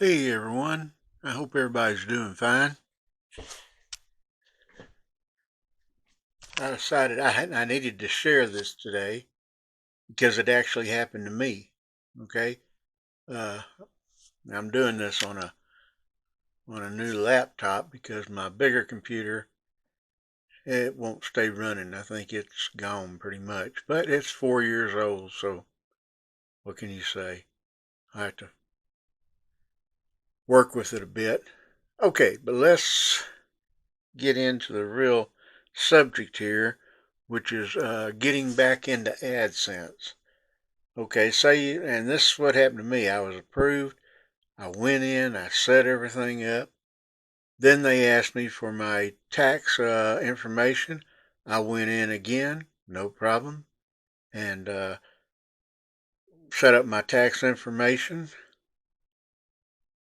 Hey everyone, I hope everybody's doing fine. I decided I needed to share this today because it actually happened to me. Okay, uh, I'm doing this on a new laptop because my bigger computer it won't stay running. I think it's gone pretty much, but it's 4 years old, so what can you say? I have to work with it a bit. Okay, but let's get into the real subject here, which is getting back into ADSENSE. Okay, and this is what happened to me. I was approved. I went in, I set everything up. Then they asked me for my tax information. I went in again, no problem, and set up my tax information.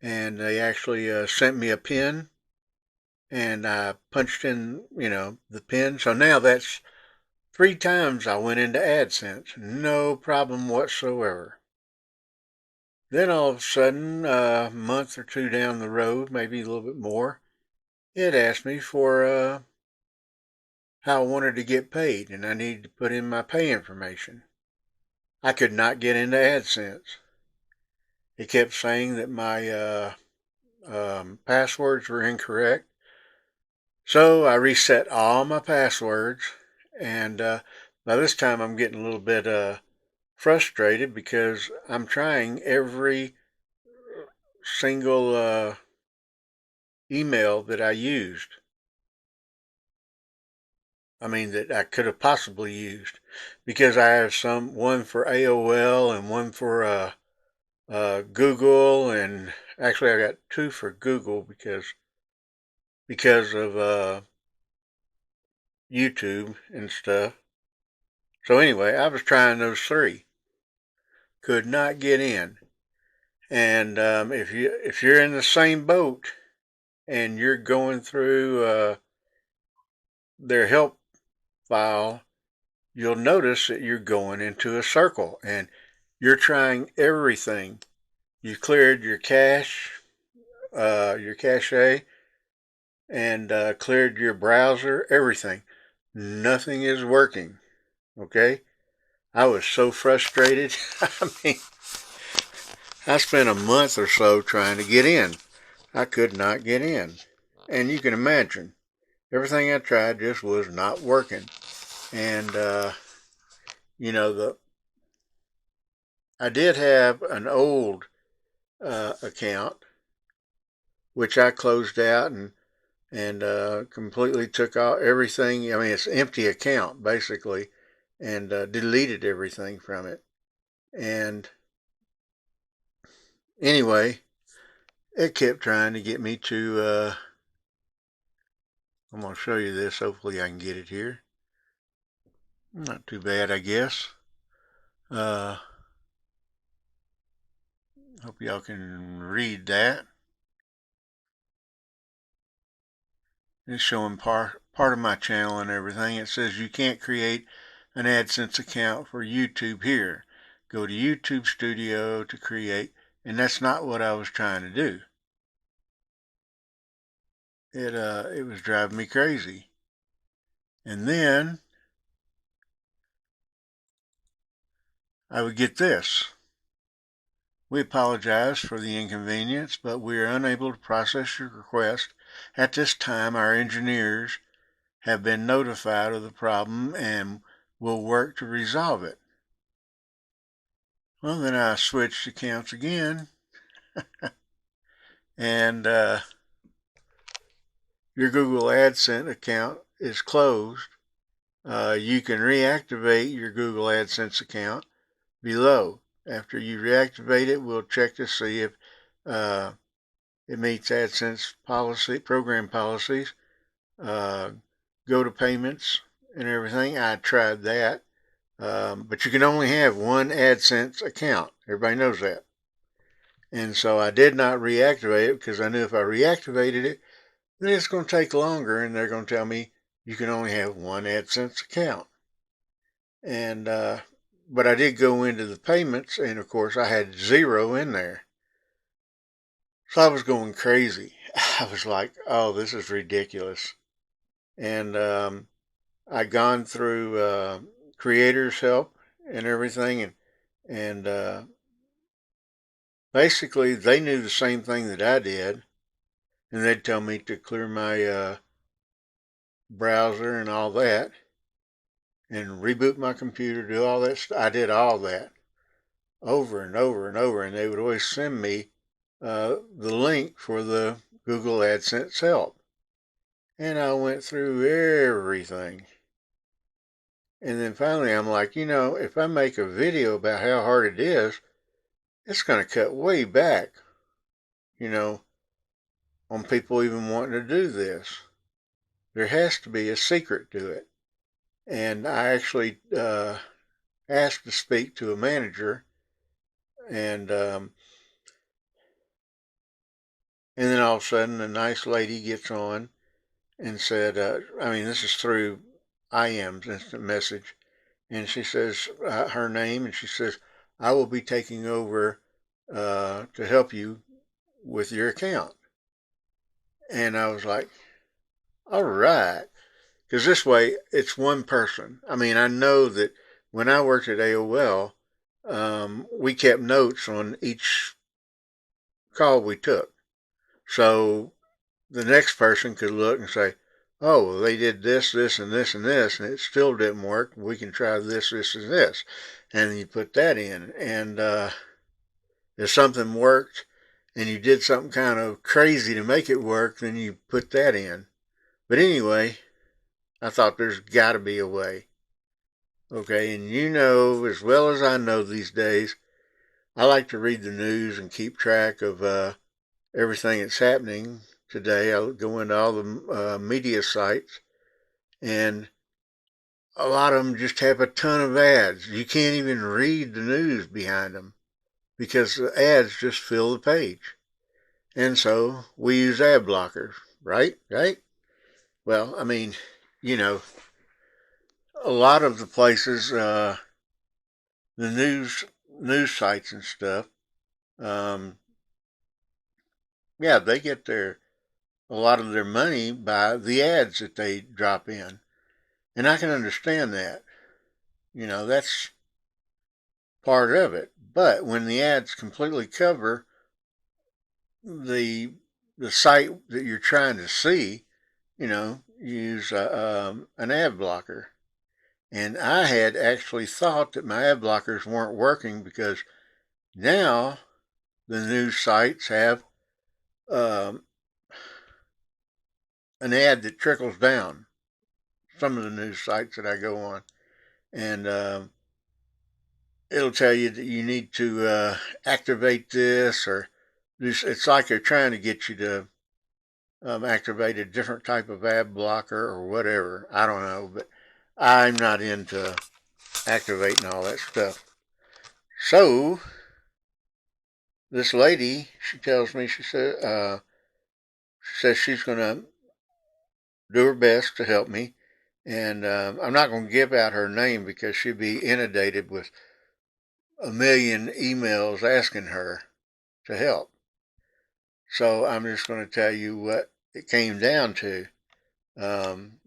And they actually sent me a PIN, and I punched in, the PIN. So now that's 3 times I went into AdSense, no problem whatsoever. Then all of a sudden, a month or two down the road, maybe a little bit more, it asked me for how I wanted to get paid, and I needed to put in my pay information. I could not get into AdSense. It kept saying that my passwords were incorrect. So I reset all my passwords, and by this time I'm getting a little bit frustrated because I'm trying every single email that I used. I mean, that I could have possibly used because I have one for AOL and one for Google, and actually I got two for Google because of YouTube and stuff. So anyway, I was trying those three, could not get in. And if you're in the same boat and you're going through their help file, you'll notice that you're going into a circle and you're trying everything. You cleared your cache, and cleared your browser, everything. Nothing is working. Okay? I was so frustrated. I mean, I spent a month or so trying to get in. I could not get in. And you can imagine, everything I tried just was not working. And, you know, I did have an old account, which I closed out and completely took out everything. I mean, it's an empty account basically, and deleted everything from it. And anyway, it kept trying to get me to. I'm going to show you this. Hopefully, I can get it here. Not too bad, I guess. Uh, Hope y'all can read that. It's showing part of my channel and everything. It says you can't create an AdSense account for YouTube here. Go to YouTube Studio to create, and that's not what I was trying to do. It was driving me crazy. And then I would get this. We apologize for the inconvenience, but we are unable to process your request. At this time, our engineers have been notified of the problem and will work to resolve it. Well, then I switched accounts again, and your Google AdSense account is closed. You can reactivate your Google AdSense account below. After you reactivate it, we'll check to see if uh, it meets AdSense program policies. Uh, Go to payments and everything. I tried that, but you can only have one AdSense account. Everybody knows that. And so I did not reactivate it because I knew if I reactivated it, then it's going to take longer, and they're going to tell me you can only have one AdSense account. And but I did go into the payments, and of course I had zero in there. So I was going crazy. I was like, oh, this is ridiculous. And I'd gone through creators help and everything, and basically they knew the same thing that I did, and they'd tell me to clear my browser and all that, and reboot my computer, do all that stuff. I did all that over and over and over, and they would always send me the link for the Google AdSense help. And I went through everything. And then finally I'm like, if I make a video about how hard it is, it's going to cut way back, you know, on people even wanting to do this. There has to be a secret to it. And I actually asked to speak to a manager, and then all of a sudden a nice lady gets on and said, this is through IM's instant message, and she says her name, and she says, I will be taking over to help you with your account. And I was like, all right, because this way it's one person. I mean, I know that when I worked at AOL, we kept notes on each call we took. So the next person could look and say, oh, well, they did this, this, and this, and this, and it still didn't work. We can try this, this, and this. And you put that in. And if something worked and you did something kind of crazy to make it work, then you put that in. But anyway, I thought there's got to be a way. Okay, and as well as I know these days, I like to read the news and keep track of everything that's happening today. I go into all the media sites, and a lot of them just have a ton of ads. You can't even read the news behind them because the ads just fill the page. And so we use ad blockers, right? Right? Well, you know, a lot of the places, the news sites and stuff, um, yeah, they get a lot of their money by the ads that they drop in, and I can understand that. That's part of it. But when the ads completely cover the the site that you're trying to see, use an ad blocker. And I had actually thought that my ad blockers weren't working because now the news sites have um, an ad that trickles down. Some of the news sites that I go on, and it'll tell you that you need to activate this, or it's like they're trying to get you to activate a different type of ad blocker or whatever. I don't know, but I'm not into activating all that stuff. So this lady, she tells me, she says she's going to do her best to help me, and I'm not going to give out her name because she'd be inundated with a million emails asking her to help. So I'm just going to tell you what it came down to.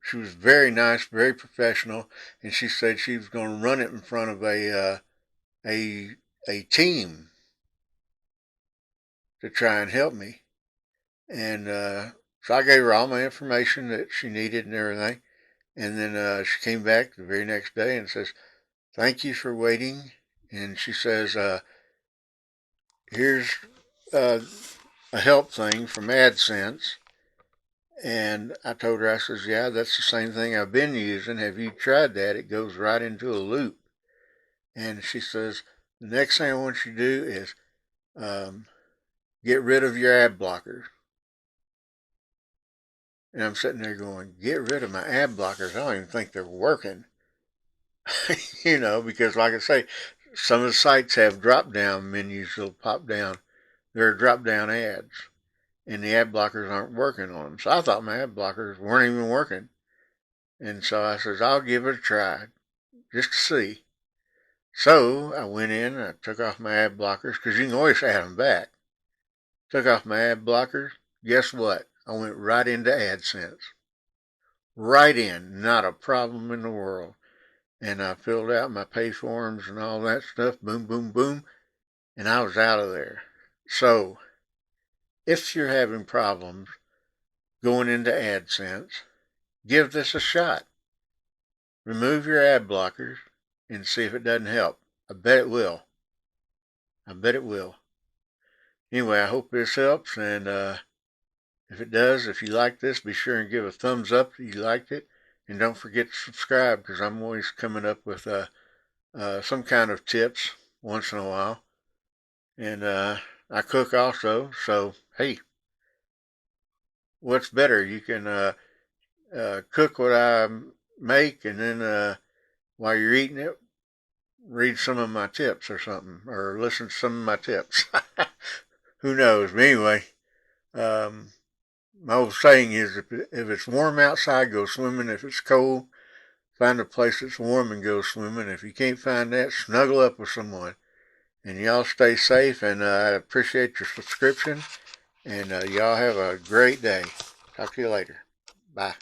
She was very nice, very professional, and she said she was going to run it in front of a a team to try and help me. And so I gave her all my information that she needed and everything. And then she came back the very next day and says, "Thank you for waiting." And she says, "Here's uh, a help thing from AdSense." And I told her, I says, "Yeah, that's the same thing I've been using. Have you tried that? It goes right into a loop." And she says, "The next thing I want you to do is um, get rid of your ad blockers." And I'm sitting there going, get rid of my ad blockers. I don't even think they're working. Because like I say, some of the sites have drop down menus that'll pop down. There are drop down ads, and the ad blockers aren't working on them. So I thought my ad blockers weren't even working. And so I says, I'll give it a try just to see. So I went in and I took off my ad blockers because you can always add them back. took off my ad blockers. Guess what? I went right into ADSENSE. Right in, not a problem in the world. And I filled out my pay forms and all that stuff. Boom, boom, boom. And I was out of there. So, if you're having problems going into ADSENSE, give this a shot. Remove your ad blockers and see if it doesn't help. I bet it will. I bet it will. Anyway, I hope this helps, and if it does, if you like this, be sure and give a thumbs up if you liked it, and don't forget to subscribe, because I'm always coming up with some kind of tips once in a while, and I cook also, so hey, what's better? You can cook what I make, and then while you're eating it, read some of my tips or something, or listen to some of my tips. Who knows? But anyway, my old saying is, if it's warm outside, go swimming. If it's cold, find a place that's warm and go swimming. If you can't find that, snuggle up with someone. And y'all stay safe, and I appreciate your subscription. And y'all have a great day. Talk to you later. Bye.